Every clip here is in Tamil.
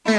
கல்யாண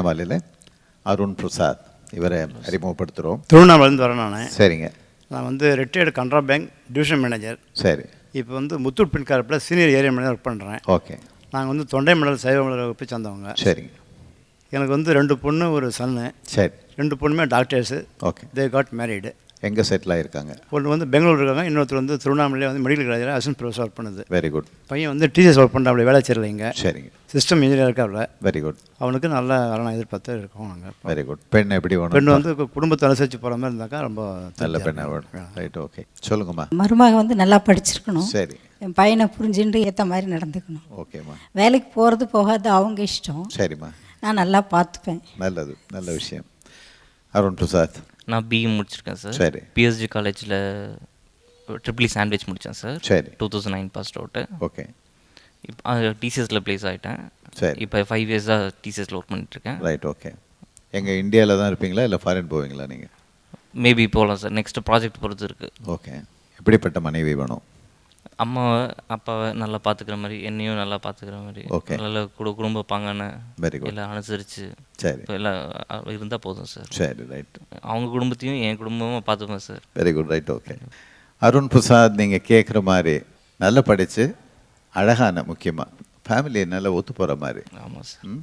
மாலையில் அருண் பிரசாத் இவரை அறிமுகப்படுத்துகிறோம். திருவண்ணாமலேருந்து வரேன் நான். சரிங்க. நான் வந்து retired Canara bank division manager. சரி. இப்போ வந்து முத்தூட் பின்காரப்பில் சீனியர் ஏரியா மேனேஜர் ஒர்க் பண்ணுறேன். ஓகே. நாங்கள் வந்து தொண்டை மண்டல் சைவ மண்டல வகுப்பை சேர்ந்தவங்க. சரிங்க. எனக்கு வந்து 2 பொண்ணு ஒரு சன்னு. சரி. 2 பொண்ணுமே doctors. Okay. They got married. எங்கே செட்டில் ஆகிருக்காங்க? ஒன்று வந்து பெங்களூர் இருக்காங்க, இன்னொருத்தர் வந்து திருவண்ணாமலையில் வந்து மெடிக்கல் காலேஜில் அசிஸ்டன்ட் ப்ரொஃபஸர் ஒர்க் பண்ணுது. Very good. பையன் வந்து டீச்சர்ஸ் ஒர்க் பண்ணுற அப்படி வேலை செய்யலைங்க. சரிங்க. சிஸ்டம் இன்ஜினியர் இருக்காப்ல. Very good. அவனுக்கு நல்ல வரலாம் எதிர்பார்த்து இருக்கோம் நாங்கள். Very good. பெண் எப்படி வேணும்? பெண் வந்து குடும்பத்தை அனுசரித்து போகிற மாதிரி இருந்தாக்கா ரொம்ப நல்ல பெண்ணாக வேணும். ரைட். ஓகே. சொல்லுங்கம்மா. மருமக வந்து நல்லா படிச்சிருக்கணும். சரி. என் பையனை புரிஞ்சுட்டு ஏற்ற மாதிரி நடந்துக்கணும். ஓகேம்மா. வேலைக்கு போகிறது போகாது அவங்க இஷ்டம். சரிம்மா. நான் நல்லா பார்த்துப்பேன். நல்லது, நல்ல விஷயம். அருண் பிரசாத். நான் பிஇ முடிச்சிருக்கேன் சார். சரி. பிஎஸ்ஜி காலேஜில் ட்ரிபிள் சாண்ட்விச் முடித்தேன் சார். சரி. 2009 பாஸ்ட் அவுட்டு. ஓகே. இப்போ டிசிஎஸில் ப்ளேஸ் ஆகிட்டேன். சரி. இப்போ 5 இயர்ஸாக டிசிஎஸில் ஒர்க் பண்ணிட்டுருக்கேன். ரைட். ஓகே. எங்கள் இந்தியாவில் தான் இருப்பீங்களா இல்லை ஃபாரின் போவீங்களா நீங்கள்? மேபி போகலாம் சார், நெக்ஸ்ட் ப்ராஜெக்ட் பொறுத்து இருக்குது. ஓகே. எப்படிப்பட்ட மனைவி வேணும்? அம்மாவை அப்பாவை நல்லா பார்த்துக்கிற மாதிரி, என்னையும் நல்லா பார்த்துக்கிற மாதிரி. ஓகே. நல்ல குடும்ப பாங்கான வெரி குட் எல்லாம் அனுசரித்து சரி எல்லாம் இருந்தால் போதும் சார். சரி. ரைட். அவங்க குடும்பத்தையும் என் குடும்பமும் பார்த்துப்பேன் sir. Very good. Right. Okay. Arun Prasad, நீங்கள் கேட்குற மாதிரி நல்லா படித்து அழகான, முக்கியமாக ஃபேமிலியை நல்லா ஒத்து போகிற மாதிரி, ஆமாம் சார்,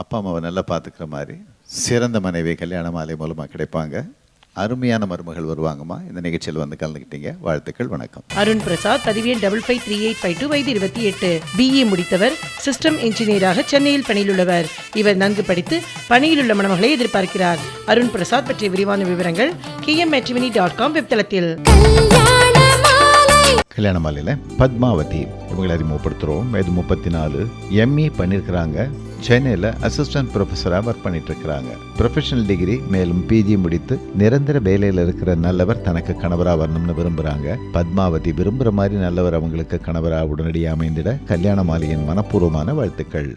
அப்பா அம்மாவை நல்லா பார்த்துக்கிற மாதிரி சிறந்த மனைவி கல்யாண மாலை மூலமாக கிடைப்பாங்க. அருமையான மருமகள் வருவாங்கம்மா. இந்த நிகழ்ச்சியில் வந்து கலந்துக்கிட்டீங்க. வாழ்த்துக்கள். வணக்கம். அருண் பிரசாத், பதிவேன் 553852, வயது 28, பிஇ முடித்தவர், சிஸ்டம் இன்ஜினியராக சென்னையில் பணியில் உள்ளவர். இவர் நன்கு படித்து பணியில் உள்ள மணமகளை எதிர்பார்க்கிறார். அருண் பிரசாத் பற்றிய விரிவான விவரங்கள் kmmatrimony.com வெப்தளத்தில். கல்யாண மாலையில் பத்மாவதி இவங்களை அறிமுகப்படுத்துகிறோம். வயது 34, எம்இ பண்ணியிருக்கிறாங்க. சென்னையில் அசிஸ்டன்ட் ப்ரொஃபஸராக ஒர்க் பண்ணிட்டு இருக்கிறாங்க. ப்ரொஃபஷனல் டிகிரி மேலும் பிஜி முடித்து நிரந்தர வேலையில் இருக்கிற நல்லவர் தனக்கு கணவராக வரணும்னு விரும்புகிறாங்க. பத்மாவதி விரும்புகிற மாதிரி நல்லவர் அவங்களுக்கு கணவராக உடனடியாக அமைந்திட கல்யாண மாலையின் மனப்பூர்வமான வாழ்த்துக்கள்.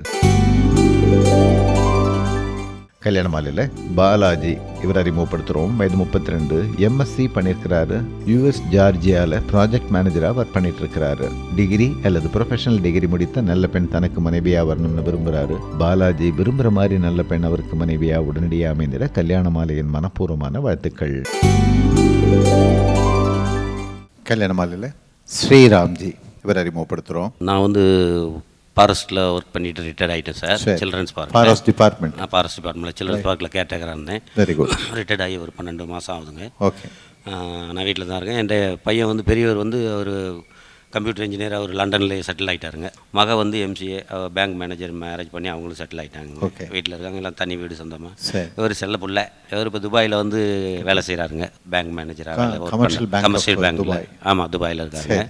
கல்யாண மாலையில் பாலாஜி இவர் அறிமுகப்படுத்துகிறோம். வயது 32, எம்எஸ்சி பண்ணியிருக்கிறாரு. யூஎஸ் ஜார்ஜியாவில் ப்ராஜெக்ட் மேனேஜராக ஒர்க் பண்ணிட்டு இருக்கிறாரு. டிகிரி அல்லது ப்ரொஃபஷனல் டிகிரி முடித்த நல்ல பெண் தனக்கு மனைவியாக வரணும்னு விரும்புகிறாரு. பாலாஜி விரும்புகிற மாதிரி நல்ல பெண் அவருக்கு மனைவியாக உடனடியாக அமைந்திட கல்யாண மாலையின் மனப்பூர்வமான வாழ்த்துக்கள். கல்யாண மாலையில் ஸ்ரீராம்ஜி இவர் அறிமுகப்படுத்துகிறோம். நான் வந்து ஃபாரஸ்ட்டில் ஒர்க் பண்ணிட்டு ரிட்டையர்ட் ஆகிட்டேன் sir. Children's park, forest department. Forest டிபார்ட்மெண்ட்டில் சில்ட்ரன்ஸ் பார்க்கில் கேர்டேக்கராக இருந்தேன். Very good. ரிட்டையர்ட் ஆகி ஒரு 12 மாதம் ஆகுதுங்க. ஓகே. நான் வீட்டில் தான் இருக்கேன். என் பையன் வந்து பெரியவர் வந்து ஒரு கம்ப்யூட்டர் இன்ஜினியர், அவர் லண்டனில் செட்டில் ஆகிட்டாருங்க. மக வந்து எம்சிஏ பேங்க் மேனேஜர், மேரேஜ் பண்ணி அவங்களும் செட்டில் ஆகிட்டாங்க. ஓகே. வீட்டில் இருக்காங்க, எல்லாம் தனி வீடு சொந்தமாக. இவர் செல்ல புள்ள, இவர் இப்போ துபாயில் வந்து வேலை செய்கிறாருங்க, பேங்க் மேனேஜராக. கமர்ஷியல் பேங்க்கில். ஆமாம், துபாயில் இருக்காங்க.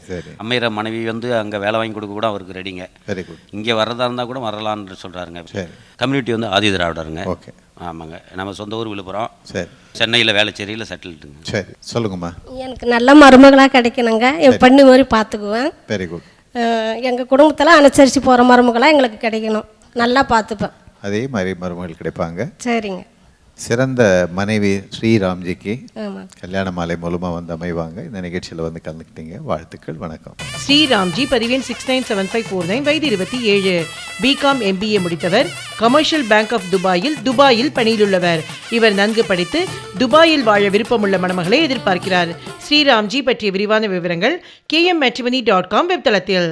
அம்மையர மனைவி வந்து அங்கே வேலை வாங்கி கொடுக்க கூட அவருக்கு ரெடிங்க. Very good. இங்கே வர்றதா இருந்தால் கூட வரலான்னு சொல்கிறாருங்க. கம்யூனிட்டி வந்து ஆதி திராவிடருங்க. ஓகே. ஆமாங்க. நம்ம சொந்த ஊர் விழுப்புரம். சரி. சென்னையில் வேலைச்சேரியில் செட்டில்டுங்க. சரி, சொல்லுங்கம்மா. எனக்கு நல்ல மருமகளாக கிடைக்கணுங்க. என் பண்ணி மாதிரி பார்த்துக்குவேன். Very good. எங்கள் குடும்பத்தில் அனுசரித்து போகிற மருமகளாக எங்களுக்கு கிடைக்கணும். நல்லா பார்த்துப்பேன். அதே மாதிரி மருமகள் கிடைப்பாங்க. சரிங்க. சிறந்த மனைவி ஸ்ரீராம்ஜிக்கு ஆமாம். கல்யாண மாலை மூலமாக வந்து அமைவாங்க. இந்த நிகழ்ச்சியில் வந்து கலந்துக்கிட்டீங்க. வாழ்த்துக்கள். வணக்கம். ஸ்ரீராம்ஜி பதிவெண் 697549, வயது 27, பிகாம் MBA முடித்தவர், கமர்ஷியல் பேங்க் ஆஃப் துபாயில் பணியிலுள்ளவர். இவர் நன்கு படித்து துபாயில் வாழ விருப்பமுள்ள மணமகளை எதிர்பார்க்கிறார். ஸ்ரீராம்ஜி பற்றிய விரிவான விவரங்கள் kmmatrimony.com வெப்தளத்தில்.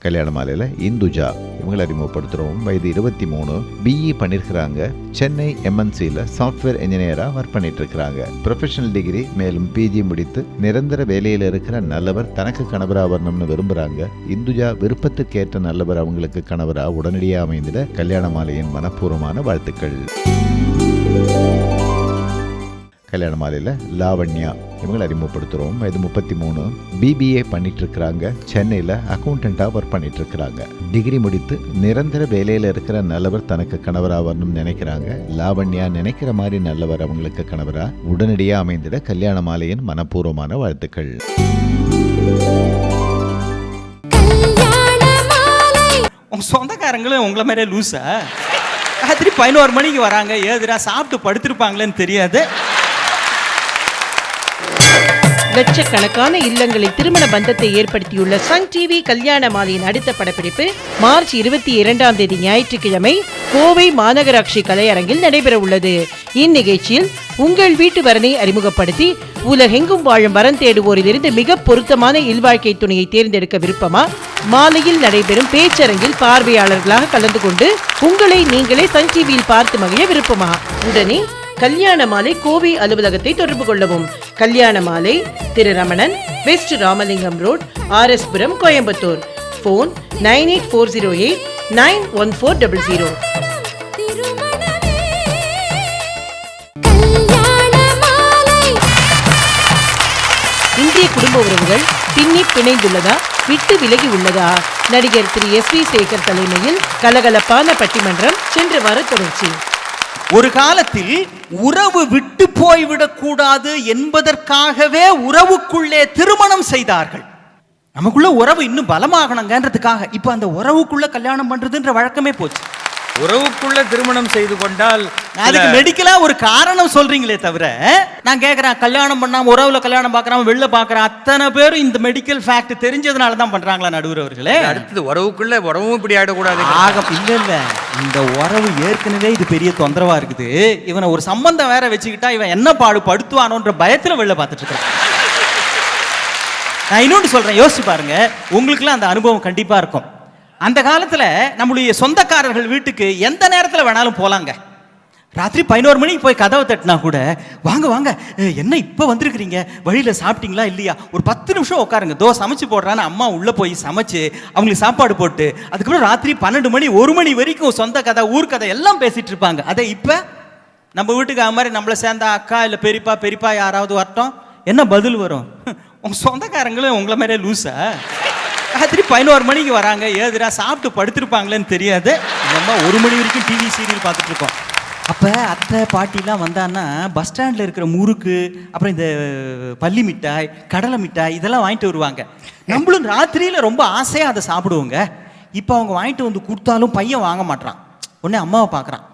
கல்யாண மாலையில் இந்துஜா இவங்களை அறிமுகப்படுத்துகிறோம். வயது 23, BE பண்ணியிருக்கிறாங்க. சென்னை MNCயில் சாஃப்ட்வேர் இன்ஜினியராக ஒர்க் பண்ணிட்டு இருக்கிறாங்க. ப்ரொஃபஷனல் டிகிரி மேலும் PG முடித்து நிரந்தர வேலையில் இருக்கிற நல்லவர் தனக்கு கணவராக வரணும்னு விரும்புகிறாங்க. இந்துஜா விருப்பத்துக்கேற்ற நல்லவர் அவங்களுக்கு கணவராக உடனடியாக அமைந்திட கல்யாண மாலையின் மனப்பூர்வமான வாழ்த்துக்கள். கல்யாண மாலையில் லாவண்யா இவங்களை அறிமுகப்படுத்துகிறோம். வயது 33, BBA பண்ணிட்டு இருக்கிறாங்க. சென்னையில் அக்கௌண்டண்ட்டாக ஒர்க் பண்ணிட்டு இருக்கிறாங்க. டிகிரி முடித்து நிரந்தர வேலையில் இருக்கிற நல்லவர் தனக்கு கணவராக வரணும்னு நினைக்கிறாங்க. லாவண்யா நினைக்கிற மாதிரி நல்லவர் அவங்களுக்கு கணவராக உடனடியாக அமைந்திட கல்யாண மாலையின் மனப்பூர்வமான வாழ்த்துக்கள். உங்க சொந்தக்காரங்களும் உங்களை மாதிரியே லூஸா? ராத்திரி 11 மணிக்கு வராங்க. ஏதுரா சாப்பிட்டு படுத்திருப்பாங்களேன்னு தெரியாது. லட்சக்கணக்கான இல்லங்களில் திருமண பந்தத்தை ஏற்படுத்தியுள்ள சன் டிவி கல்யாண மாலையின் அடுத்த படப்பிடிப்பு மார்ச் 22ஆம் தேதி ஞாயிற்றுக்கிழமை கோவை மாநகராட்சி கலையரங்கில் நடைபெற உள்ளது. இந்நிகழ்ச்சியில் உங்கள் வீட்டு வரனை அறிமுகப்படுத்தி உலகெங்கும் வாழும் வரன் தேடுவோரிலிருந்து மிக பொருத்தமான இல்வாழ்க்கை துணையை தேர்ந்தெடுக்க விருப்பமா? மாலையில் நடைபெறும் பேச்சரங்கில் பார்வையாளர்களாக கலந்து கொண்டு உங்களை நீங்களே சன் டிவியில் பார்த்து மகிழ விருப்பமா? உடனே கல்யாண மாலை கோவை அலுவலகத்தை தொடர்பு கொள்ளவும். Kalyana Malai Thiru Ramanan, west Ramalingam road, RS Puram, Coimbatore. Phone 9840891400. இந்திய குடும்ப உறவுகள் பின்னி பிணைந்துள்ளதா, விட்டு விலகி உள்ளதா? நடிகர் திரு SV சேகர் தலைமையில் கலகலப்பான பட்டிமன்றம் சென்ற வார தொடர்ச்சி. ஒரு காலத்தில் உறவு விட்டு போய்விடக் கூடாது என்பதற்காகவே உறவுக்குள்ளே திருமணம் செய்தார்கள். நமக்குள்ள உறவு இன்னும் பலமாகணுங்கன்றதுக்காக இப்ப அந்த உறவுக்குள்ள கல்யாணம் பண்றதுன்ற வழக்கமே போச்சு. உறவுக்குள்ள திருமணம் செய்து கொண்டால் அதுக்கு மெடிக்கலா ஒரு காரணம் சொல்றீங்களே தவிர, நான் கேட்கிறேன், கல்யாணம் பண்ணாம உறவுல கல்யாணம் பார்க்கறாம வெளில பார்க்கறான் அத்தனை பேரும் இந்த மெடிக்கல் ஃபேக்ட் தெரிஞ்சதுனால தான் பண்றாங்களா நடுவர் அவர்களே? அடுத்தது உறவுக்குள்ள உறவும் இப்படி ஆயிடக்கூடாது. இல்ல இந்த உறவு ஏற்கனவே இது பெரிய தொந்தரவா இருக்குது. இவனை ஒரு சம்பந்தம் வேற வச்சுக்கிட்டா இவன் என்ன பாடு படுத்துவானோன்ற பயத்துல வெளில பார்த்துட்டு இருக்கான். நான் இன்னொன்று சொல்றேன், யோசிச்சு பாருங்க. உங்களுக்குலாம் அந்த அனுபவம் கண்டிப்பா இருக்கும். அந்த காலத்துல நம்மளுடைய சொந்தக்காரர்கள் வீட்டுக்கு எந்த நேரத்தில் வேணாலும் போலாங்க. ராத்திரி 11 மணிக்கு போய் கதவை தட்டினா கூட, வாங்க வாங்க, என்ன இப்போ வந்திருக்கிறீங்க, வழியில் சாப்பிட்டீங்களா இல்லையா, ஒரு 10 நிமிஷம் உட்காருங்க, தோ சமைச்சு போடுறான்னு அம்மா உள்ளே போய் சமைச்சு அவங்களுக்கு சாப்பாடு போட்டு அதுக்கப்புறம் ராத்திரி 12 மணி 1 மணி வரைக்கும் சொந்த கதை ஊர் கதை எல்லாம் பேசிட்டு இருப்பாங்க. அதை இப்போ நம்ம வீட்டுக்கு அது மாதிரி நம்மளை சேர்ந்த அக்கா இல்லை பெரியப்பா யாராவது வரட்டும், என்ன பதில் வரும்? உங்கள் சொந்தக்காரங்களும் உங்களை மாதிரியே லூஸா? ராத்திரி 11 மணிக்கு வராங்க. ஏதுரா சாப்பிட்டு படுத்திருப்பாங்களேன்னு தெரியாது. நம்ம 1 மணி வரைக்கும் டிவி சீரியல் பார்த்துட்டு இருக்கோம். அப்போ அத்தை பாட்டிலாம் வந்தான்னா பஸ் ஸ்டாண்டில் இருக்கிற முறுக்கு, அப்புறம் இந்த பள்ளி மிட்டாய், கடலை மிட்டாய் இதெல்லாம் வாங்கிட்டு வருவாங்க. நம்மளும் ராத்திரியில் ரொம்ப ஆசையாக அதை சாப்பிடுவோங்க. இப்போ அவங்க வாங்கிட்டு வந்து கொடுத்தாலும் பையன் வாங்க மாட்டான். உடனே அம்மாவை பார்க்குறான்.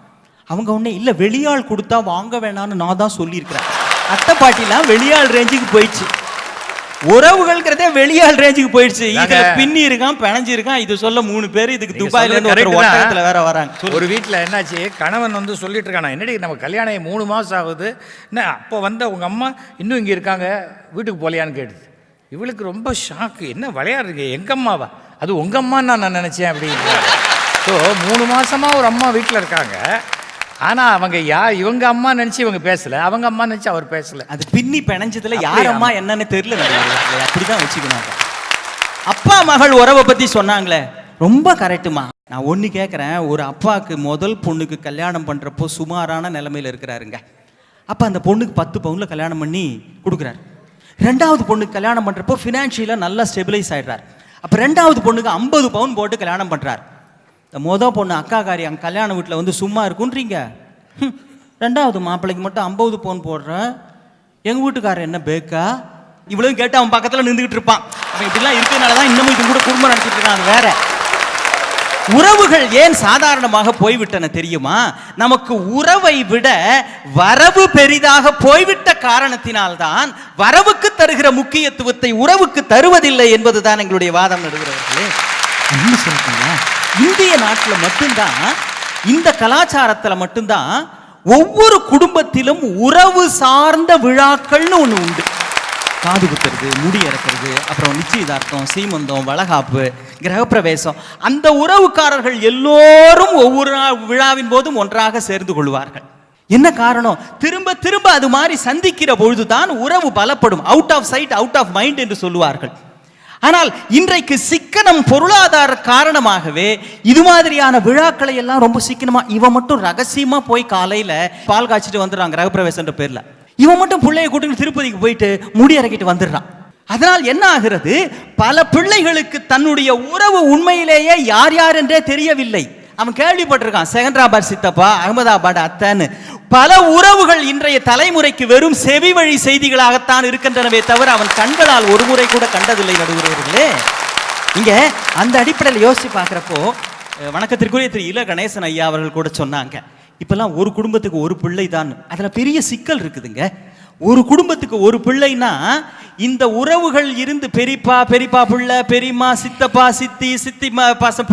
அவங்க உடனே இல்லை வெளியாள் கொடுத்தா வாங்க வேணான்னு நான் தான் சொல்லியிருக்கிறேன். அத்தை பாட்டிலாம் வெளியாள் ரேஞ்சுக்கு போயிடுச்சு. உறவுகள்ங்கிறதே வெளியாள் ரேஞ்சுக்கு போயிடுச்சு. இதுல பின்னி இருக்கான், பிணைஞ்சு இருக்கான். இது சொல்ல 3 பேர் இதுக்கு துபாயில இருந்து ஒட்டகத்துல வேற வராங்க. ஒரு வீட்டில் என்னாச்சு, கணவன் வந்து சொல்லிட்டு இருக்கானா, என்னடி நம்ம கல்யாணம் 3 மாதம் ஆகுது, என்ன அப்போ வந்த உங்க அம்மா இன்னும் இங்கே இருக்காங்க, வீட்டுக்கு போகலையான்னு கேட்டுது. இவளுக்கு ரொம்ப ஷாக்கு, என்ன விளையாடுறீங்க, எங்க அம்மாவா? அது உங்க அம்மான்னு நான் நினைச்சேன் அப்படின்னு. ஸோ 3 மாசமா ஒரு அம்மா வீட்டில் இருக்காங்க. ஆனால் அவங்க இவங்க அம்மா நினச்சி இவங்க பேசலை, அவங்க அம்மா நினச்சி அவர் பேசலை. அது பின்னி பிணைஞ்சதுல யார் அம்மா என்னன்னு தெரியல. அப்படிதான் வச்சுக்கணும். அப்பா மகள் உறவை பற்றி சொன்னாங்களே, ரொம்ப கரெக்டுமா. நான் ஒன்று கேட்குறேன், ஒரு அப்பாவுக்கு முதல் பொண்ணுக்கு கல்யாணம் பண்ணுறப்போ சுமாரான நிலைமையில் இருக்கிறாருங்க. அப்போ அந்த பொண்ணுக்கு 10 பவுனில் கல்யாணம் பண்ணி கொடுக்குறாரு. 2வது பொண்ணுக்கு கல்யாணம் பண்ணுறப்போ ஃபினான்ஷியலாக நல்லா ஸ்டெபிலைஸ் ஆகிடுறாரு. அப்போ 2வது பொண்ணுக்கு 50 பவுன் போட்டு கல்யாணம் பண்ணுறாரு. இந்த மொதல் பொண்ணு அக்காக்காரி அங்கே கல்யாண வீட்டில் வந்து சும்மா இருக்குன்றீங்க, 2வது மாப்பிள்ளைக்கு மட்டும் 50 பவுன் போடுற, எங்கள் வீட்டுக்காரர் என்ன பேக்கா? இவ்வளவு கேட்டு அவன் பக்கத்தில் நின்றுக்கிட்டு இருப்பான். அவன் இப்படிலாம் இருக்கிறதுனால தான் இன்னமும் இது கூட குடும்பம் நடத்திட்டு இருக்கான். அது வேற. உறவுகள் ஏன் சாதாரணமாக போய்விட்டன தெரியுமா? நமக்கு உறவை விட வரவு பெரிதாக போய்விட்ட காரணத்தினால்தான் வரவுக்கு தருகிற முக்கியத்துவத்தை உறவுக்கு தருவதில்லை என்பதுதான் எங்களுடைய வாதம். நடுகிறவர்களே, என்ன சொல்றீங்க? இந்திய நாட்டில் மட்டும்தான், இந்த கலாச்சாரத்தில் மட்டும்தான் ஒவ்வொரு குடும்பத்திலும் உறவு சார்ந்த விழாக்கள்னு ஒன்று உண்டு. காது குத்துறது, முடி இறக்கிறது, அப்புறம் நிச்சயதார்த்தம், சீமந்தம், வளகாப்பு, கிரகப்பிரவேசம், அந்த உறவுக்காரர்கள் எல்லோரும் ஒவ்வொரு விழாவின் போதும் ஒன்றாக சேர்ந்து கொள்வார்கள். என்ன காரணம்? திரும்ப திரும்ப அது மாதிரி சந்திக்கிற பொழுதுதான் உறவு பலப்படும். Out of sight out of mind என்று சொல்லுவார்கள். ஆனால் இன்றைக்கு சிக்கனம் பொருளாதார காரணமாகவே இது மாதிரியான விழாக்களை எல்லாம் ரொம்ப சிக்கனமா, இவன் மட்டும் ரகசியமா போய் காலையில பால் காய்ச்சிட்டு வந்துடுறான் கிரகப்பிரவேசன்ற பேர்ல. இவன் மட்டும் பிள்ளைய கூட்டிட்டு திருப்பதிக்கு போயிட்டு முடி இறக்கிட்டு வந்துடுறான். அதனால் என்ன ஆகிறது? பல பிள்ளைகளுக்கு தன்னுடைய உறவு உண்மையிலேயே யார் யார் என்றே தெரியவில்லை. அவன் கேள்விப்பட்டிருக்கான் செகந்திராபாத் சித்தப்பா, அகமதாபாத் அத்தைன்னு. பல உறவுகள் இன்றைய தலைமுறைக்கு வெறும் செவி வழி செய்திகளாகத்தான் இருக்கின்றனவே தவிர அவன் கண்களால் ஒரு முறை கூட கண்டதில்லை. நடுவர்களே, இங்க அந்த அடிப்படையில் யோசிச்சு பார்க்கிறப்போ, வணக்கத்திற்குரிய திரு இல கணேசன் ஐயா அவர்கள் கூட சொன்னாங்க, இப்பெல்லாம் ஒரு குடும்பத்துக்கு ஒரு பிள்ளை தான். அதுல பெரிய சிக்கல் இருக்குதுங்க. ஒரு குடும்பத்துக்கு ஒரு பிள்ளைனா இந்த உறவுகள் இருந்து பெரியப்பா பெரியப்பா பிள்ளை, பெரியம்மா, சித்தப்பா, சித்தி, சித்தி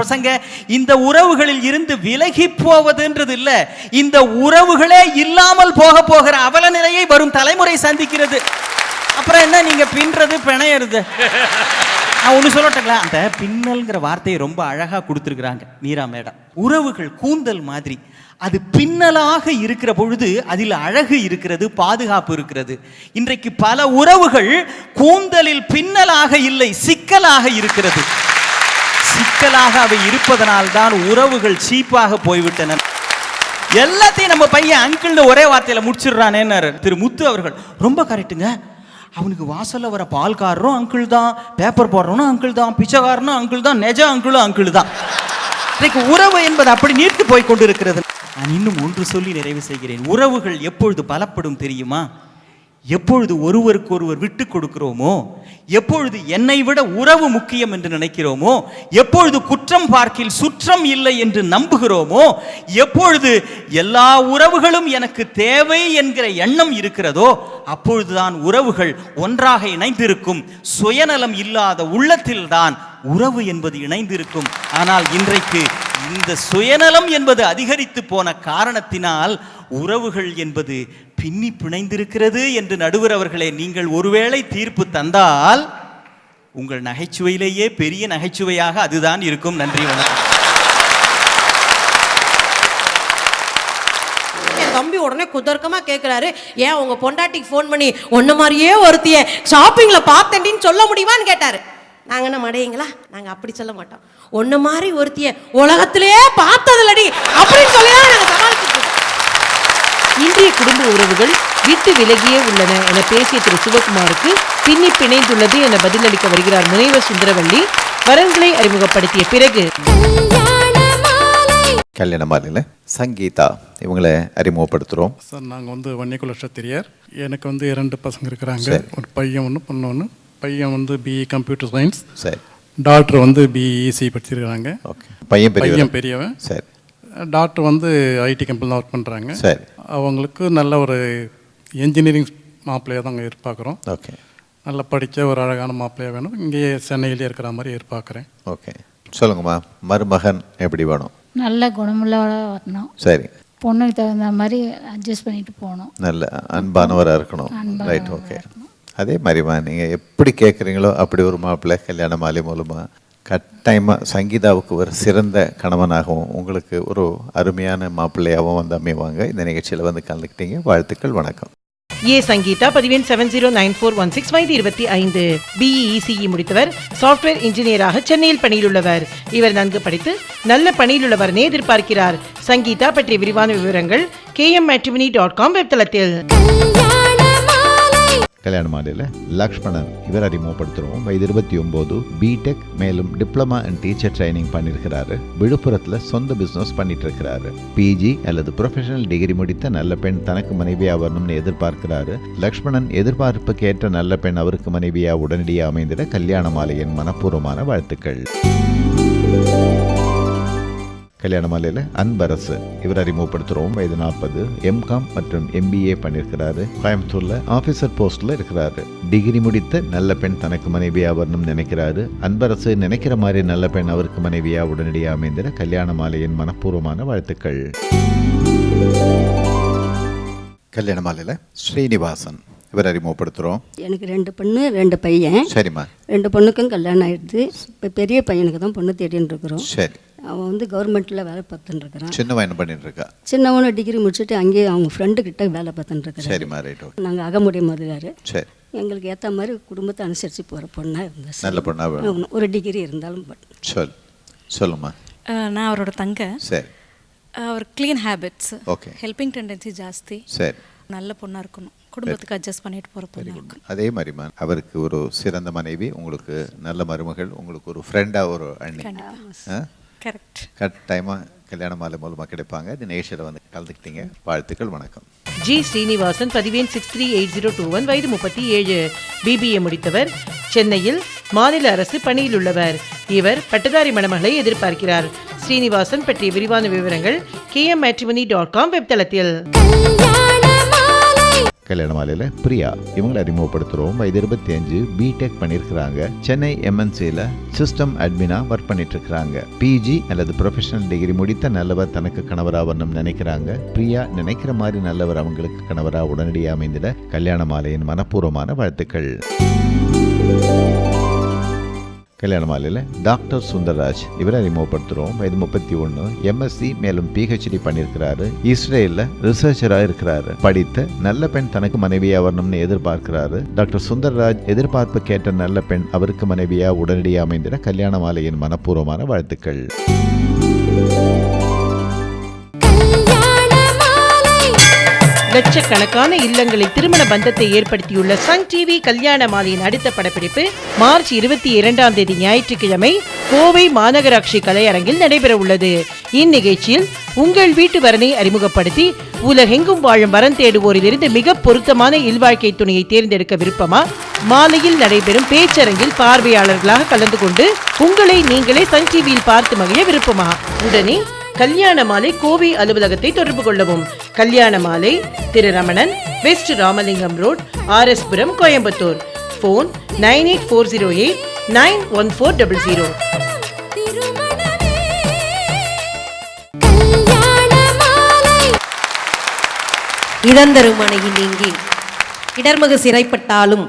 பசங்க, இந்த உறவுகளில் இருந்து விலகி போவதுன்றது இல்ல, இந்த உறவுகளே இல்லாமல் போகிற அவல நிலையை வரும் தலைமுறை சந்திக்கிறது. அப்புறம் என்ன நீங்க பின்றது பிணையறது? நான் ஒன்று சொல்லட்டுங்களா, அந்த பின்னல்ங்கிற வார்த்தையை ரொம்ப அழகா கொடுத்துருக்குறாங்க மீரா மேடம். உறவுகள் கூந்தல் மாதிரி, அது பின்னலாக இருக்கிற பொழுது அதில் அழகு இருக்கிறது, பாதுகாப்பு இருக்கிறது. இன்றைக்கு பல உறவுகள் கூந்தலில் பின்னலாக இல்லை, சிக்கலாக இருக்கிறது. சிக்கலாக அவை இருப்பதனால்தான் உறவுகள் சீப்பாக போய்விட்டன. எல்லாத்தையும் நம்ம பையன் அங்கிள் ஒரே வார்த்தையில முடிச்சிடுறானேன்னு திரு முத்து அவர்கள் ரொம்ப கரெக்டுங்க. அவனுக்கு வாசல்ல வர பால்காரரும் அங்கிள் தான், பேப்பர் போடுறவனும் அங்கிள் தான், பிச்சைக்காரனும் அங்கிள் தான், நெஜ அங்கிளும் அங்கிள் தான். இன்றைக்கு உறவு என்பது அப்படி நீர்த்து போய் கொண்டிருக்கிறது. நான் இன்னும் ஒன்று சொல்லி நிறைவு செய்கிறேன். உறவுகள் எப்பொழுது பலப்படும் தெரியுமா? எப்பொழுது ஒருவருக்கு ஒருவர் விட்டு கொடுக்கிறோமோ, எப்பொழுது என்னை விட உறவு முக்கியம் என்று நினைக்கிறோமோ, எப்பொழுது குற்றம் பார்க்கில் சுற்றம் இல்லை என்று நம்புகிறோமோ, எப்பொழுது எல்லா உறவுகளும் எனக்கு தேவை என்கிற எண்ணம் இருக்கிறதோ, அப்பொழுதுதான் உறவுகள் ஒன்றாக இணைந்திருக்கும். சுயநலம் இல்லாத உள்ளத்தில்தான் உறவு என்பது இணைந்திருக்கும். ஆனால் இன்றைக்கு இந்த சுயநலம் என்பது அதிகரித்து போன காரணத்தினால் உறவுகள் என்பது பின்னி பிணைந்திருக்கிறது என்று நடுவர் அவர்களே நீங்கள் ஒருவேளை தீர்ப்பு தந்தால் உங்கள் நகைச்சுவையிலேயே பெரிய நகைச்சுவையாக அதுதான் இருக்கும். நன்றி, வணக்கம். என் தம்பி உடனே குதர்க்கமா கேட்கிறாரு, ஏன் உங்க பொண்டாட்டிக்கு ஃபோன் பண்ணி ஒன்ன மாதிரியே ஒருத்திய ஷாப்பிங்ல பார்த்தேன்னு சொல்ல முடியுமான்னு கேட்டாரு. நாங்க என்ன மடையீங்களா? நாங்க அப்படி சொல்ல மாட்டோம். ஒன்ன மாதிரி ஒருத்திய உலகத்திலேயே பார்த்ததில்லடி அப்படின்னு சொல்லிதான் நாங்க சமாளிச்சுட்டு இருக்கோம். இன்றைய குடும்ப உறவுகள் விட்டு விலகியே உள்ளன என பேசிய திரு சிவகுமாருக்கு பின்னி பிணைந்துள்ளது என பதிலளிக்க வருகிறார் முனைவர் சுந்தரவள்ளி. வரன்களை அறிமுகப்படுத்திய பிறகு கல்யாண மாலையில் சங்கீதா இவங்களை அறிமுகப்படுத்துகிறோம். சார், நாங்கள் வந்து வன்னியகுல க்ஷத்திரியர். எனக்கு வந்து 2 பசங்க இருக்கிறாங்க, ஒரு பையன் ஒன்று பொண்ணு ஒன்று. பையன் வந்து பிஇ கம்ப்யூட்டர் சயின்ஸ், சரி. டாக்டர் வந்து பிஇசி படிச்சிருக்கிறாங்க. ஓகே. பையன் பெரியவன், சரி. டாக்டர் வந்து ஐடி கம்பெனியில் தான் ஒர்க் பண்ணுறாங்க. சரி. அவங்களுக்கு நல்ல ஒரு என்ஜினியரிங் மாப்பிள்ளையாக தான் எதிர்பார்க்குறோம். ஓகே. நல்லா படித்த ஒரு அழகான மாப்பிள்ளையாக வேணும். இங்கேயே சென்னையிலே இருக்கிற மாதிரி எதிர்பார்க்குறேன். ஓகே, சொல்லுங்கம்மா. மருமகன் எப்படி வேணும்? நல்ல குணமுள்ளவர வரணும். சரி. பொண்ணுக்கு தகுந்த மாதிரி அட்ஜஸ்ட் பண்ணிட்டு போகணும். நல்ல அன்பானவராக இருக்கணும். Right, okay. அதே மாதிரிமா நீங்கள் எப்படி கேட்குறீங்களோ அப்படி ஒரு மாப்பிள்ளை கல்யாண மாலை மூலமாக கட்டாயமாக சங்கீதாவுக்கு ஒரு சிறந்த கணவனாகவும் உங்களுக்கு ஒரு அருமையான மாப்பிள்ளையாகவும் வந்து அமைவாங்க. இந்த நிகழ்ச்சியில் வந்து கலந்துக்கிட்டீங்க, வாழ்த்துக்கள், வணக்கம். ஏ சங்கீதா, பதிவெண் 709416 வயது 25, பிஇசிஇ முடித்தவர், சாஃப்ட்வேர் இன்ஜினியராக சென்னையில் பணியில் உள்ளவர். இவர் நன்கு படித்து நல்ல பணியில் உள்ளவரனே எதிர்பார்க்கிறார். சங்கீதா பற்றிய விரிவான விவரங்கள் kmmatrimony.com வெப்தளத்தில். கல்யாண மாலையில் லக்ஷ்மணன் இவர் அறிமுகப்படுத்துகிறோம். வயது 29, பிடெக் மேலும் டிப்ளமா அண்ட் டீச்சர் ட்ரைனிங் பண்ணியிருக்கிறாரு. விழுப்புரத்தில் சொந்த பிஸ்னஸ் பண்ணிட்டு இருக்கிறாரு. பிஜி அல்லது ப்ரொஃபஷனல் டிகிரி முடித்த நல்ல பெண் தனக்கு மனைவியாக வரணும்னு எதிர்பார்க்கிறாரு. லக்ஷ்மணன் எதிர்பார்ப்புக்கு ஏற்ற நல்ல பெண் அவருக்கு மனைவியாக உடனடியாக அமைந்திட கல்யாண மாலையின் மனப்பூர்வமான வாழ்த்துக்கள். கல்யாண மாலையில் அன்பரசு இவர் அறிமுகப்படுத்துகிறோம். வயது 40, எம்காம் மற்றும் MBA பண்ணியிருக்கிறாரு. கோயம்புத்தூரில் ஆஃபீஸர் போஸ்ட்டில் இருக்கிறாரு. டிகிரி முடித்த நல்ல பெண் தனக்கு மனைவியா வரணும்னு நினைக்கிறாரு. அன்பரசு நினைக்கிற மாதிரி நல்ல பெண் அவருக்கு மனைவியா உடனடியாக அமைந்திட கல்யாண மாலையின் மனப்பூர்வமான வாழ்த்துக்கள். கல்யாண மாலையில் ஸ்ரீனிவாசன் இவர் அறிமுகப்படுத்துகிறோம். எனக்கு 2 பொண்ணு 2 பையன். சரிம்மா. 2 பொண்ணுக்கும் கல்யாணம் ஆயிடுது. இப்போ பெரிய பையனுக்கு தான் பொண்ணு தேடின்னு இருக்கிறோம். சரி. அவன் வந்து கவர்மெண்ட்டில் வேலை பார்த்துட்டு இருக்கிறான். சின்னவன் என்ன பண்ணிட்டு இருக்கா? சின்னவனும் டிகிரி முடிச்சுட்டு அங்கேயே அவங்க ஃப்ரெண்டு கிட்ட வேலை பார்த்துட்டு இருக்கிறான். சரிம்மா, ரைட், ஓகே. நாங்கள் அகமுடைய முதலாரு. சரி. எங்களுக்கு ஏற்ற மாதிரி குடும்பத்தை அனுசரித்து போகிற பொண்ணாக இருந்தால் நல்ல பொண்ணாக வேணும். ஒரு டிகிரி இருந்தாலும் சொல்லுமா. நான் அவரோட தங்க. சரி. அவர் clean habits, okay, helping tendency ஜாஸ்தி. சரி. நல்ல பொண்ணாக இருக்கணும், குடும்பத்துக்கு அட்ஜஸ்ட் பண்ணிட்டு போகிற பொண்ணு இருக்கணும். அதே மாதிரிமா அவருக்கு ஒரு சிறந்த மனைவி, உங்களுக்கு நல்ல மருமகள், உங்களுக்கு ஒரு ஃப்ரெண்டாக ஒரு அண்ணி. கரெக்ட். கட்டாயமாக கல்யாண மாலை மூலமாக கிடைப்பாங்க. தினேஷில் வந்து கலந்துக்கிட்டீங்க. வாழ்த்துக்கள், வணக்கம். ஜி ஸ்ரீனிவாசன், பதிவேன் 638021, வயது 37, BBA முடித்தவர், சென்னையில் மாநில அரசு பணியில் உள்ளவர். இவர் பட்டதாரி மணமகளை எதிர்பார்க்கிறார். ஸ்ரீனிவாசன் பற்றிய விரிவான விவரங்கள் kmmatrimony.com வெப்தளத்தில். கல்யாண மாலையில் பிரியா இவங்களை அறிமுகப்படுத்துகிறோம். வயது 25, B.Tech பண்ணியிருக்கிறாங்க. சென்னை MNCயில் சிஸ்டம் அட்மினா ஒர்க் பண்ணிட்டு இருக்கிறாங்க. PG அல்லது ப்ரொஃபஷனல் டிகிரி முடித்த நல்லவர் தனக்கு கணவராக வரணும்னு நினைக்கிறாங்க. பிரியா நினைக்கிற மாதிரி நல்லவர் அவங்களுக்கு கணவராக உடனடியாக அமைந்திட கல்யாண மாலையின் மனப்பூர்வமான வாழ்த்துக்கள். கல்யாண மாலையில் டாக்டர் சுந்தர்ராஜ் இவரை அறிமுகப்படுத்துகிறோம். வயது 31, MSc மேலும் PhD பண்ணியிருக்கிறாரு. இஸ்ரேலில் ரிசர்ச்சராக இருக்கிறாரு. படித்த நல்ல பெண் தனக்கு மனைவியாக வரணும்னு எதிர்பார்க்கிறாரு. டாக்டர் சுந்தர்ராஜ் எதிர்பார்ப்பு கேட்ட நல்ல பெண் அவருக்கு மனைவியாக உடனடியாக அமைந்திட கல்யாண மாலையின் மனப்பூர்வமான வாழ்த்துக்கள். லட்சக்கணக்கான இல்லங்களில் திருமண பந்தத்தை ஏற்படுத்தியுள்ள சன் டிவி கல்யாண மாலையின் அடுத்த படப்பிடிப்பு மார்ச் 22ஆம் தேதி ஞாயிற்றுக்கிழமை கோவை மாநகராட்சி கலையரங்கில் நடைபெற உள்ளது. இந்நிகழ்ச்சியில் உங்கள் வீட்டு வரனை அறிமுகப்படுத்தி உலகெங்கும் வாழும் வரன் தேடுவோரிலிருந்து மிக பொருத்தமான இல்வாழ்க்கை துணையை தேர்ந்தெடுக்க விருப்பமா? மாலையில் நடைபெறும் பேச்சரங்கில் பார்வையாளர்களாக கலந்து கொண்டு உங்களை நீங்களே சன் டிவியில் பார்த்து மகிழ விருப்பமா? உடனே கல்யாண மாலை கோவை அலுவலகத்தை தொடர்பு கொள்ளவும். Kalyana Malai Thiru Ramanan, west Ramalingam road, RS Puram, Coimbatore. Phone 9840891400. இடந்தரும் மனையில் நீங்கி இடர்மகு சிறைப்பட்டாலும்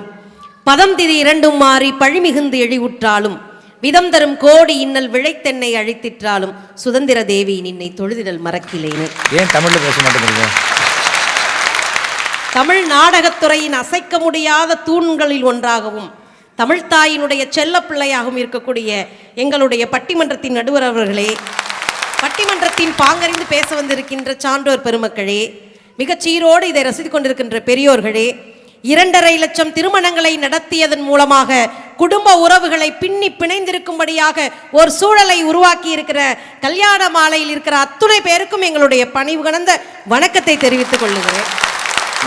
பதம் திதி இரண்டும் மாறி பழிமிகுந்து எழிவுற்றாலும் விதம் தரும் கோடி இன்னல் விழைத்தென்னை அழித்திற்றாலும் சுதந்திர தேவி நின்னை தொழுதிடல் மறக்கிலேனே. ஏன் தமிழ்ல பேச மாட்டேங்கிறீங்க? தமிழ் நாடகத்துறையின் அசைக்க முடியாத தூண்களில் ஒன்றாகவும் தமிழ்த்தாயினுடைய செல்ல பிள்ளையாகவும் இருக்கக்கூடிய எங்களுடைய பட்டிமன்றத்தின் நடுவர் அவர்களே, பட்டிமன்றத்தின் பாங்கறிந்து பேச வந்திருக்கின்ற சான்றோர் பெருமக்களே, மிகச் சீரோடு இதை ரசித்துக் கொண்டிருக்கின்ற பெரியோர்களே, 2.5 லட்சம் திருமணங்களை நடத்தியதன் மூலமாக குடும்ப உறவுகளை பின்னி பிணைந்திருக்கும்படியாக ஒரு சூழலை உருவாக்கி இருக்கிற கல்யாண மாலையில் இருக்கிற அத்துணை பேருக்கும் எங்களுடைய பணிவு கலந்த வணக்கத்தை தெரிவித்துக் கொள்ளுகிறேன்.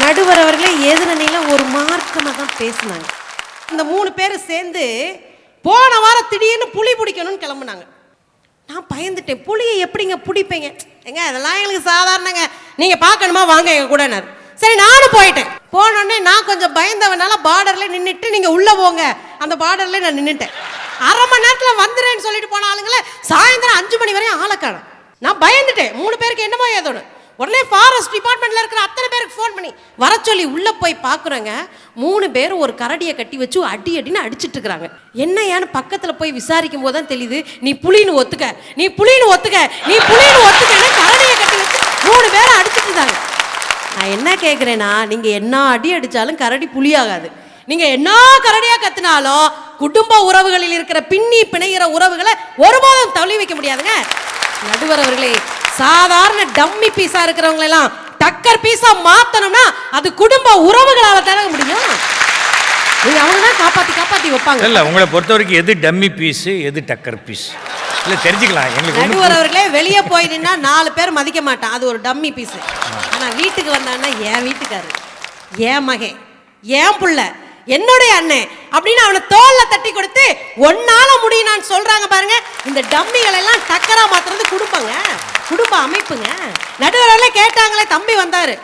நடுவர் அவர்களே எதிரணியில ஒரு மார்க்கமாக தான் பேசினாங்க. இந்த 3 பேர் சேர்ந்து போன வாரம் திடீர்னு புளி பிடிக்கணும்னு கிளம்புனாங்க. நான் பயந்துட்டேன். புளியை எப்படிங்க பிடிப்பீங்க? எங்க அதெல்லாம் எங்களுக்கு சாதாரணங்க, நீங்க பார்க்கணுமா வாங்க எங்க கூடனார். சரி நானும் போயிட்டேன். போனோடனே நான் கொஞ்சம் பயந்தவனால பார்டர்ல நின்றுட்டு நீங்க உள்ள போங்க, அந்த பார்டர்ல நான் நின்றுட்டேன். 1/2 மணி நேரத்தில் வந்துடுறேன்னு சொல்லிட்டு போன ஆளுங்களே சாயந்தரம் 5 மணி வரையும் ஆளை காணோம். நான் பயந்துட்டேன். 3 பேருக்கு என்னமோ ஏதோன்னு. உடனே ஃபாரஸ்ட் டிபார்ட்மெண்ட்ல இருக்கிற அத்தனை பேருக்கு ஃபோன் பண்ணி வர சொல்லி உள்ள போய் பார்க்குறேங்க. 3 பேர் ஒரு கரடியை கட்டி வச்சு அடி அடின்னு அடிச்சிட்டு இருக்கிறாங்க. என்ன ஏன்னு பக்கத்தில் போய் விசாரிக்கும் போது தான் தெரியுது, நீ புலின்னு ஒத்துக்க, நீ புலின்னு ஒத்துக்க, நீ புலின்னு ஒத்துக்கன்னு கரடியை கட்டி வச்சு 3 பேரை அடிச்சிட்டு இருந்தாங்க. நான் என்ன கேட்குறேன்னா, நீங்கள் என்ன அடி அடித்தாலும் கரடி புலியாகாது. நீங்கள் என்ன கரடியாக கத்துனாலும் குடும்ப உறவுகளில் இருக்கிற பின்னி பிணைகிற உறவுகளை ஒருபோதும் தள்ளி வைக்க முடியாதுங்க. நடுவர் அவர்களே, சாதாரண டம்மி பீஸா இருக்கிறவங்களெல்லாம் டக்கர் பீஸா மாத்தணும்னா அது குடும்ப உறவுகளால தானே முடியும். நீங்க அவங்க தான் காப்பாத்தி வைப்பாங்க. இல்ல உங்களை பொறுத்த வரைக்கும் எது டம்மி பீஸ் எது டக்கர் பீஸ் இல்ல தெரிஞ்சுக்கலாம். எங்களுக்கு நடுவர் அவர்களே, வெளியே போய் நின்னா 4 பேர் மதிக்க மாட்டான், அது ஒரு டம்மி பீஸ். ஆனா வீட்டுக்கு வந்தான்னா என் வீட்டுக்காரு, என் மகன், என் புள்ள, என்னுடைய அண்ணன் அப்படின்னு அவனை தோல்ல தட்டி கொடுத்து ஒன்னால முடியும் நான் சொல்றாங்க பாருங்க. இந்த டம்மிகள் எல்லாம் டக்கரா மாத்துறது குடும்பங்க, குடும்ப அமைப்புங்க. நடுவரல கேட்டாங்களே, தம்பி வந்தாரு,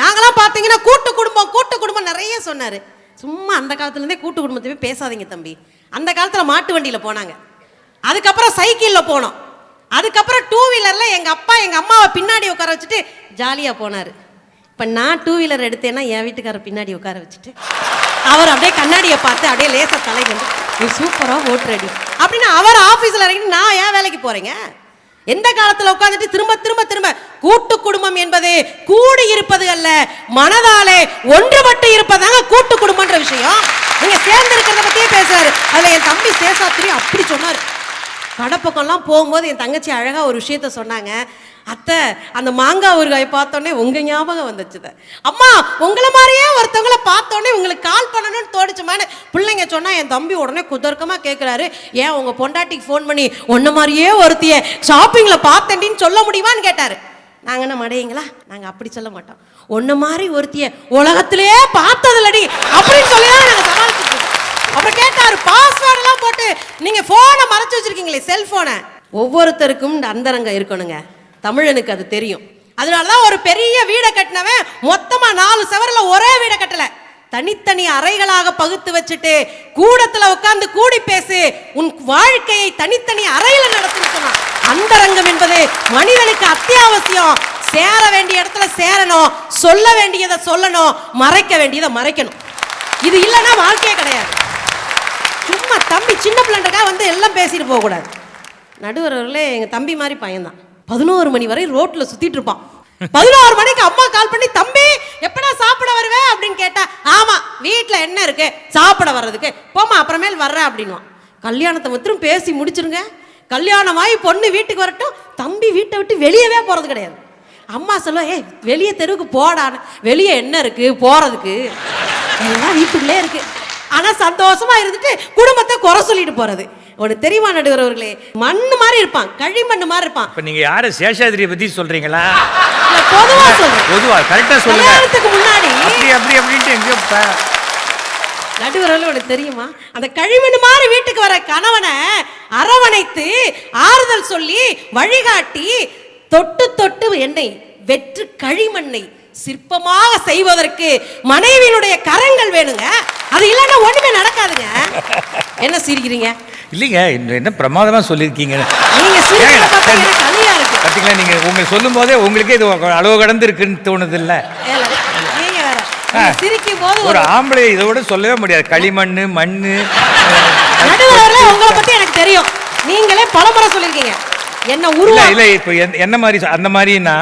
நாங்களாம் பார்த்தீங்கன்னா கூட்டு குடும்பம் நிறைய சொன்னாரு. சும்மா அந்த காலத்துலேருந்தே கூட்டு குடும்பத்தையுமே பேசாதீங்க தம்பி. அந்த காலத்தில் மாட்டு வண்டியில் போனாங்க, அதுக்கப்புறம் சைக்கிளில் போனோம், அதுக்கப்புறம் டூ வீலரில் எங்கள் அப்பா எங்கள் அம்மாவை பின்னாடி உட்கார வச்சுட்டு ஜாலியாக போனார். இப்போ நான் டூ வீலர் எடுத்தேன்னா என் வீட்டுக்காரர் பின்னாடி உட்கார வச்சுட்டு அவர் அப்படியே கண்ணாடியை பார்த்து அப்படியே லேசாக தலை வந்து நீ சூப்பராக ஓட்டுறடி அப்படின்னு அவர் ஆஃபீஸில் இறங்கிட்டு நான் ஏன் வேலைக்கு போகிறேங்க? எந்த காலத்தில் உட்காந்துட்டு திரும்ப திரும்ப திரும்ப கூட்டு குடும்பம் என்பது கூடி இருப்பது அல்ல, மனதாலே ஒன்றுபட்டு இருப்பதாங்க கூட்டு குடும்பம்ன்ற விஷயம். நீங்க சேர்ந்து இருக்கிறத பத்தியே பேசுறாரு. அதுல என் தம்பி சேஷாத்ரி அப்படி சொன்னார். கடப்பக்கம்லாம் போகும்போது என் தங்கச்சி அழகா ஒரு விஷயத்த சொன்னாங்க. அத்தை, அந்த மாங்காய் ஊறுகாயை பார்த்தோன்னே உங்க ஞாபகம் வந்துச்சுத. அம்மா, உங்களை மாதிரியே ஒருத்தவங்களை பார்த்தோன்னே உங்களுக்கு கால் பண்ணணும்னு தோணுச்சுமான்னு பிள்ளைங்க சொன்னா என் தம்பி உடனே குதர்க்கமா கேட்கிறாரு, ஏன் உங்க பொண்டாட்டிக்கு ஃபோன் பண்ணி ஒன்ன மாதிரியே ஒருத்திய ஷாப்பிங்ல பார்த்தேன்டின்னு சொல்ல முடியுமான்னு கேட்டாரு. நாங்க என்ன மடையீங்களா? நாங்க அப்படி சொல்ல மாட்டோம். ஒன்ன மாதிரி ஒருத்திய உலகத்திலேயே பார்த்ததில்லடி அப்படின்னு சொல்லிதான் நாங்க சமாளிச்சுட்டு இருக்கோம். அப்புறம் கேட்டாரு, பாஸ்வேர்ட் எல்லாம் போட்டு நீங்க போனை மறைச்சு வச்சிருக்கீங்களே, செல்போனை. ஒவ்வொருத்தருக்கும் அந்தரங்கம் இருக்கணுங்க, தமிழனுக்கு அது தெரியும். அதனாலதான் ஒரு பெரிய வீடை கட்டினவன் மொத்தமா 4 சவரில் ஒரே வீடை கட்டல, தனித்தனி அறைகளாக பகுத்து வச்சுட்டு கூடத்துல உட்கார்ந்து கூடி பேசு, உன் வாழ்க்கையை தனித்தனி அறையில நடத்துன்னு சொன்னான். அந்தரங்கம் என்பது மனிதனுக்கு அத்தியாவசியம். சேர வேண்டிய இடத்துல சேரணும், சொல்ல வேண்டியதை சொல்லணும், மறைக்க வேண்டியதை மறைக்கணும். இது இல்லைன்னா வாழ்க்கையே கிடையாது. சும்மா தம்பி சின்ன பிள்ளைன்றக்கா வந்து எல்லாம் பேசிட்டு போக கூடாது. நடுவர்களே எங்க தம்பி மாதிரி பையன்தான். 11 மணி வரை ரோட்ல சுத்திட்டு இருப்பான். 11 மணிக்கு அம்மா கால் பண்ணி, தம்பி எப்படா சாப்பிட வருவேன் அப்படின்னு கேட்டா, ஆமா வீட்டுல என்ன இருக்கு சாப்பிட வர்றதுக்கு, போமா அப்புறமேல் வர்றேன் அப்படின்வான். கல்யாணத்தை மட்டும் பேசி முடிச்சிருங்க, கல்யாணமாகி பொண்ணு வீட்டுக்கு வரட்டும், தம்பி வீட்டை விட்டு வெளியவே போறது கிடையாது. அம்மா சொல்லுவா, ஏய் வெளியே தெருவுக்கு போடான்னு. வெளியே என்ன இருக்கு போறதுக்கு, எல்லாம் வீட்டுக்குள்ளே இருக்கு. ஆனா சந்தோஷமா இருந்துட்டு குடும்பத்தை குறை சொல்லிட்டு போறது. உனக்கு தெரியுமா நடுவர்களே, மண்ணு மாதிரி இருப்பான், களிமண்ணு மாதிரி இருப்பான். இப்ப நீங்க யார சேஷாதிரியை பத்தி சொல்றீங்களா? பொதுவா சொல்றேன், பொதுவா கரெக்டா சொல்லுங்க. கல்யாணத்துக்கு முன்னாடி அப்படி அப்படின்ட்டு எங்கேயோ நடுவர்கள் உனக்கு தெரியுமா, அந்த களிமண் மாதிரி வீட்டுக்கு வர கணவனை அரவணைத்து ஆறுதல் சொல்லி வழிகாட்டி தொட்டு தொட்டு என்னை வெற்று களிமண்ணை சிற்பமாக செய்வதற்கு மனைவியினுடைய கரங்கள் வேணுங்க. அது இல்லைன்னா ஒண்ணுமே நடக்காதுங்க. என்ன சிரிக்கிறீங்க? இல்லைங்க, என்ன பிரமாதமா சொல்லியிருக்கீங்க. நீங்க சிரிக்கிறத பார்த்தா எனக்கு கலியா இருக்கு. பாத்தீங்களா, நீங்க உங்க சொல்லும் போதே உங்களுக்கே இது அளவு கடந்து இருக்குன்னு தோணுது இல்ல? நீங்க வேற சிரிக்கும் போது ஒரு ஆம்பளை இதோட சொல்லவே முடியாது. களிமண்ணு மண்ணு. நடுவர்களே உங்களை பத்தி எனக்கு தெரியும், நீங்களே பலமுறை சொல்லிருக்கீங்க. என்ன உருவா இல்ல இப்ப என்ன மாதிரி அந்த மாதிரினா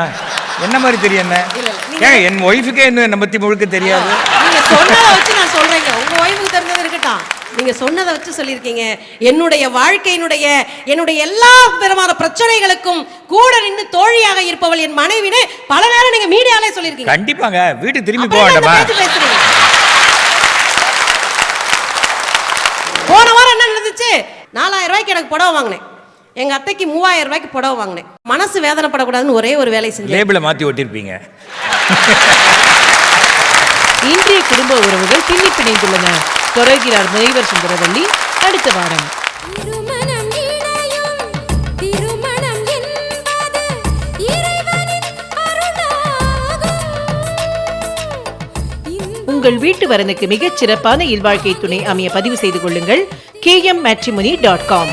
என்ன மாதிரி தெரியும்? என்ன என் ஒய்ஃபுக்கே இன்னும் என்னை பத்தி முழுக்க தெரியாது. நீங்க சொன்னதை வச்சு நான் சொல்றேங்க, உங்க ஒய்ஃபுக்கு தெரிஞ்சது இருக்கட்டும், நீங்க சொன்னதை வச்சு சொல்லியிருக்கீங்க. என்னுடைய வாழ்க்கையினுடைய என்னுடைய எல்லா விதமான பிரச்சனைகளுக்கும் கூட நின்று தோழியாக இருப்பவள் என் மனைவின்னு பல நேரம் நீங்க மீடியாலே சொல்லியிருக்கீங்க. கண்டிப்பாங்க, வீட்டுக்கு திரும்பி போக வேண்டாமா? போன வாரம் என்ன நடந்துச்சு? 4000 ரூபாய்க்கு எனக்கு புடவை வாங்கினேன், எங்க அத்தைக்கு 3000 ரூபாய்க்கு புடவை வாங்கினேன். மனசு வேதனைப்படக்கூடாதுன்னு ஒரே ஒரு வேலை செஞ்சேன். லேபிளை மாத்தி ஒட்டிருப்பீங்க. இன்றைய குடும்ப உறவுகள் பின்னி பிணைந்துள்ளன. தொடர்கிறார் முனைவர் சுந்தரவல்லி அடுத்த வாரம். உங்கள் வீட்டு வரனுக்கு மிகச் சிறப்பான இல்வாழ்க்கை துணை அமைய பதிவு செய்து கொள்ளுங்கள். kmmatrimony.com